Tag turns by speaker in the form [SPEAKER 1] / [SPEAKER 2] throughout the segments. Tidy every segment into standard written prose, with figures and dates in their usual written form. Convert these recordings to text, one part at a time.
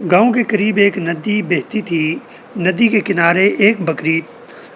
[SPEAKER 1] गांव के करीब एक नदी बहती थी। नदी के किनारे एक बकरी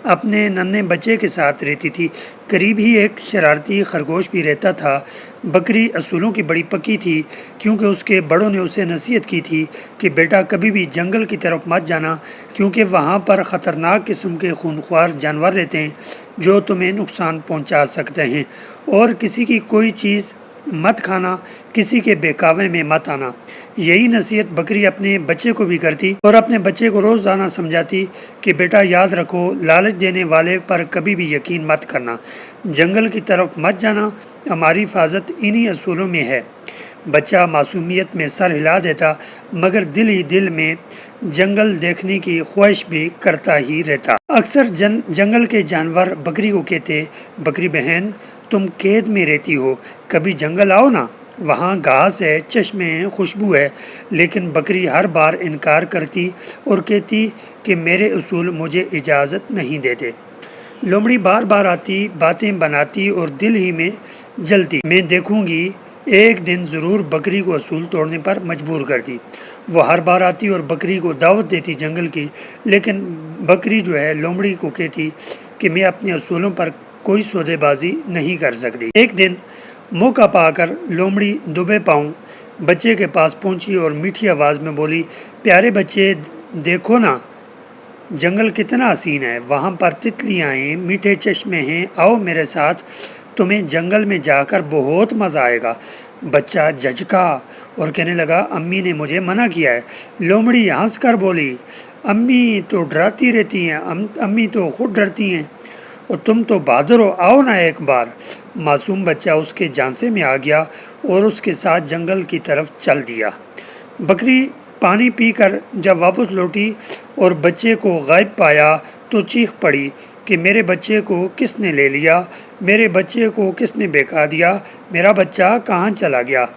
[SPEAKER 1] अपने नन्हे बच्चे के साथ रहती थी। करीब ही एक शरारती खरगोश भी रहता था। बकरी असूलों की बड़ी पक्की थी, क्योंकि उसके बड़ों ने उसे नसीहत की थी कि बेटा कभी भी जंगल की तरफ मत जाना, क्योंकि वहाँ पर ख़तरनाक किस्म के खूनख्वार जानवर रहते हैं जो तुम्हें नुकसान पहुँचा सकते हैं। और किसी की कोई चीज़ मत खाना, किसी के बहकावे में मत आना। यही नसीहत बकरी अपने बच्चे को भी करती और अपने बच्चे को रोज़ाना समझाती कि बेटा याद रखो, लालच देने वाले पर कभी भी यकीन मत करना, जंगल की तरफ मत जाना, हमारी हिफाजत इन्हीं असूलों में है। बच्चा मासूमियत में सर हिला देता, मगर दिल ही दिल में जंगल देखने की ख्वाहिश भी करता ही रहता। अक्सर जंगल के जानवर बकरी को कहते, बकरी बहन तुम कैद में रहती हो, कभी जंगल आओ ना, वहाँ घास है, चश्मे हैं, खुशबू है। लेकिन बकरी हर बार इनकार करती और कहती कि मेरे उसूल मुझे इजाज़त नहीं देते। लोमड़ी बार बार आती, बातें बनाती और दिल ही में जलती। मैं देखूंगी, एक दिन ज़रूर बकरी को असूल तोड़ने पर मजबूर करती। वो हर बार आती और बकरी को दावत देती जंगल की, लेकिन बकरी जो है लोमड़ी को कहती कि मैं अपने असूलों पर कोई सौदेबाजी नहीं कर सकती। एक दिन मौका पाकर लोमड़ी दुबे पाँव बच्चे के पास पहुंची और मीठी आवाज़ में बोली, प्यारे बच्चे देखो ना, जंगल कितना हसीन है, वहाँ पर तितलियाँ हैं, मीठे चश्मे हैं, आओ मेरे साथ, तुम्हें जंगल में जाकर बहुत मज़ा आएगा। बच्चा झचका और कहने लगा, अम्मी ने मुझे मना किया है। लोमड़ी हंस कर बोली, अम्मी तो डराती रहती हैं, अम्मी तो खुद डरती हैं, और तुम तो बहादुर हो, आओ ना एक बार। मासूम बच्चा उसके झांसे में आ गया और उसके साथ जंगल की तरफ चल दिया। बकरी पानी पीकर जब वापस लौटी और बच्चे को गायब पाया तो चीख पड़ी कि मेरे बच्चे को किसने ले लिया, मेरे बच्चे को किसने बहका दिया, मेरा बच्चा कहाँ चला गया।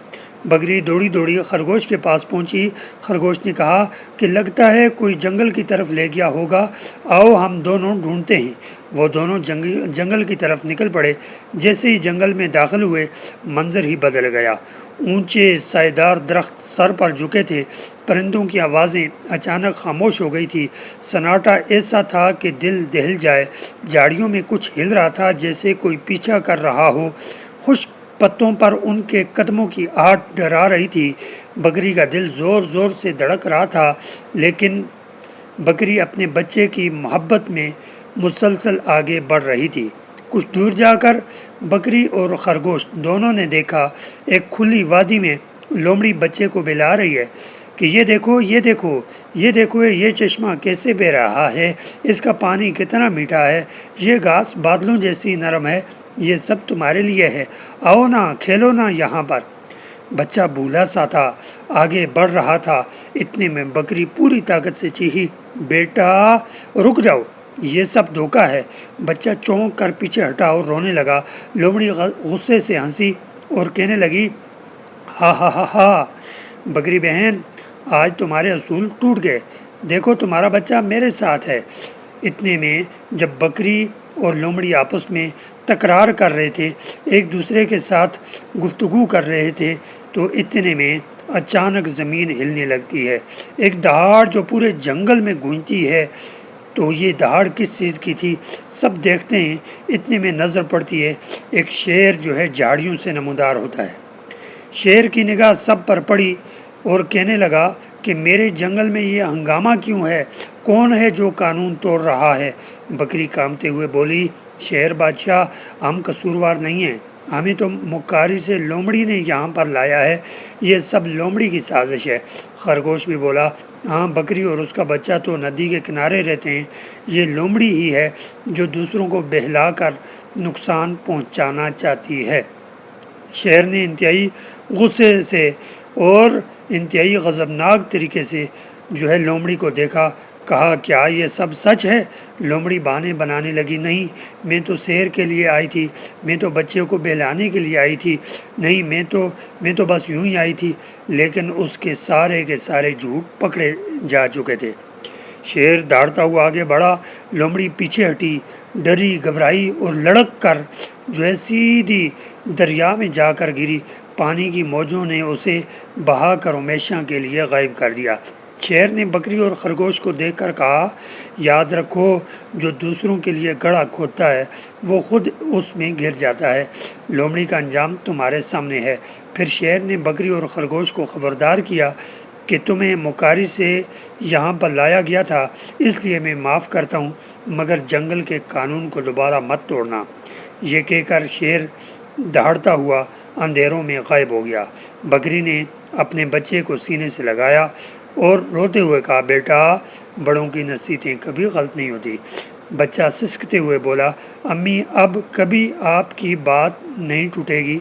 [SPEAKER 1] बकरी दौड़ी दौड़ी खरगोश के पास पहुंची। खरगोश ने कहा कि लगता है कोई जंगल की तरफ ले गया होगा, आओ हम दोनों ढूंढते हैं। वो दोनों जंगल की तरफ निकल पड़े। जैसे ही जंगल में दाखिल हुए, मंजर ही बदल गया। ऊंचे साएदार दरख्त सर पर झुके थे, परिंदों की आवाज़ें अचानक खामोश हो गई थी। सन्नाटा ऐसा था कि दिल दहल जाए। झाड़ियों में कुछ हिल रहा था, जैसे कोई पीछा कर रहा हो। खुश्क पत्तों पर उनके कदमों की आहट डरा रही थी। बकरी का दिल ज़ोर ज़ोर से धड़क रहा था, लेकिन बकरी अपने बच्चे की मोहब्बत में मुसलसल आगे बढ़ रही थी। कुछ दूर जाकर बकरी और खरगोश दोनों ने देखा, एक खुली वादी में लोमड़ी बच्चे को बिला रही है कि ये देखो, ये देखो, ये देखो, ये चश्मा कैसे बह रहा है, इसका पानी कितना मीठा है, ये घास बादलों जैसी नरम है, ये सब तुम्हारे लिए है, आओ ना, खेलो ना यहाँ पर। बच्चा भूला सा था, आगे बढ़ रहा था। इतने में बकरी पूरी ताकत से चीखी, बेटा रुक जाओ, ये सब धोखा है। बच्चा चौंक कर पीछे हटा और रोने लगा। लोमड़ी गुस्से से हंसी और कहने लगी, हा हा हा हा, बकरी बहन आज तुम्हारे असूल टूट गए, देखो तुम्हारा बच्चा मेरे साथ है। इतने में जब बकरी और लोमड़ी आपस में तकरार कर रहे थे, एक दूसरे के साथ गुफ्तगू कर रहे थे, तो इतने में अचानक ज़मीन हिलने लगती है। एक दहाड़ जो पूरे जंगल में गूंजती है। तो ये दहाड़ किस चीज़ की थी, सब देखते हैं। इतने में नज़र पड़ती है एक शेर जो है झाड़ियों से नमूदार होता है। शेर की निगाह सब पर पड़ी और कहने लगा कि मेरे जंगल में ये हंगामा क्यों है, कौन है जो कानून तोड़ रहा है। बकरी कांपते हुए बोली, शेर बादशाह हम कसूरवार नहीं हैं, हमें तो मुक्कारी से लोमड़ी ने यहाँ पर लाया है, ये सब लोमड़ी की साजिश है। खरगोश भी बोला, हाँ बकरी और उसका बच्चा तो नदी के किनारे रहते हैं, ये लोमड़ी ही है जो दूसरों को बहलाकर नुकसान पहुँचाना चाहती है। शेर ने इंतहाई गुस्से से और इंतहाई गज़बनाक तरीके से जो है लोमड़ी को देखा। कहा, क्या ये सब सच है? लोमड़ी बहाने बनाने लगी, नहीं मैं तो सैर के लिए आई थी, मैं तो बच्चे को बहलाने के लिए आई थी, नहीं मैं तो बस यूं ही आई थी। लेकिन उसके सारे के सारे झूठ पकड़े जा चुके थे। शेर दौड़ता हुआ आगे बढ़ा, लोमड़ी पीछे हटी, डरी घबराई और लड़क कर जो है सीधी दरिया में जाकर गिरी। पानी की मौजों ने उसे बहा कर हमेशा के लिए गायब कर दिया। شیر نے بکری اور خرگوش کو دیکھ کر کہا، یاد رکھو، جو دوسروں کے لیے گڑھا کھودتا ہے وہ خود اس میں گر جاتا ہے۔ لومڑی کا انجام تمہارے سامنے ہے۔ پھر شیر نے بکری اور خرگوش کو خبردار کیا کہ تمہیں مکاری سے یہاں پر لایا گیا تھا، اس لیے میں معاف کرتا ہوں، مگر جنگل کے قانون کو دوبارہ مت توڑنا۔ یہ کہہ کر شیر دہاڑتا ہوا اندھیروں میں غائب ہو گیا۔ بکری نے اپنے بچے کو سینے سے لگایا اور روتے ہوئے کہا، بیٹا، بڑوں کی نصیحتیں کبھی غلط نہیں ہوتی۔ بچہ سسکتے ہوئے بولا، امی، اب کبھی آپ کی بات نہیں ٹوٹے گی،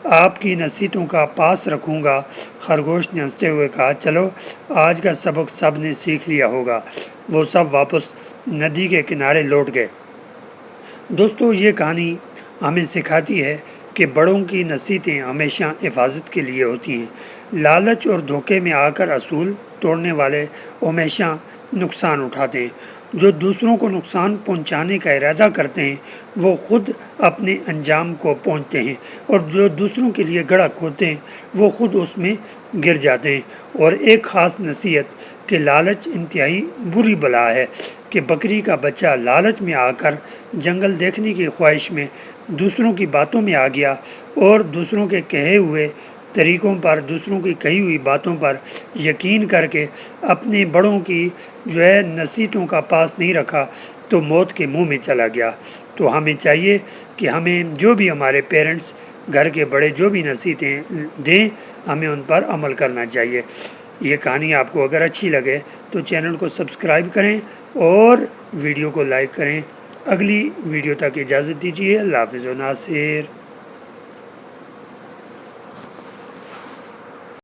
[SPEAKER 1] آپ کی نصیحتوں کا پاس رکھوں گا۔ خرگوش نے ہنستے ہوئے کہا، چلو، آج کا سبق سب نے سیکھ لیا ہوگا۔ وہ سب واپس ندی کے کنارے لوٹ گئے۔ دوستو، یہ کہانی ہمیں سکھاتی ہے کہ بڑوں کی نصیحتیں ہمیشہ حفاظت کے لیے ہوتی ہیں۔ لالچ اور دھوکے میں آ کر اصول توڑنے والے ہمیشہ نقصان اٹھاتے ہیں۔ جو دوسروں کو نقصان پہنچانے کا ارادہ کرتے ہیں وہ خود اپنے انجام کو پہنچتے ہیں، اور جو دوسروں کے لیے گڑھا کھودتے ہیں وہ خود اس میں گر جاتے ہیں۔ اور ایک خاص نصیحت کہ لالچ انتہائی بری بلا ہے، کہ بکری کا بچہ لالچ میں آ کر جنگل دیکھنے کی خواہش میں دوسروں کی باتوں میں آ گیا اور دوسروں کے کہے ہوئے طریقوں پر، دوسروں کی کہی ہوئی باتوں پر یقین کر کے اپنے بڑوں کی نصیحتوں کا پاس نہیں رکھا تو موت کے منہ میں چلا گیا۔ تو ہمیں چاہیے کہ ہمیں جو بھی ہمارے پیرنٹس، گھر کے بڑے جو بھی نصیحتیں دیں، ہمیں ان پر عمل کرنا چاہیے۔ یہ کہانی آپ کو اگر اچھی لگے تو چینل کو سبسکرائب کریں اور ویڈیو کو لائک کریں۔ اگلی ویڈیو تک اجازت دیجیے۔ اللہ حافظ و ناصر۔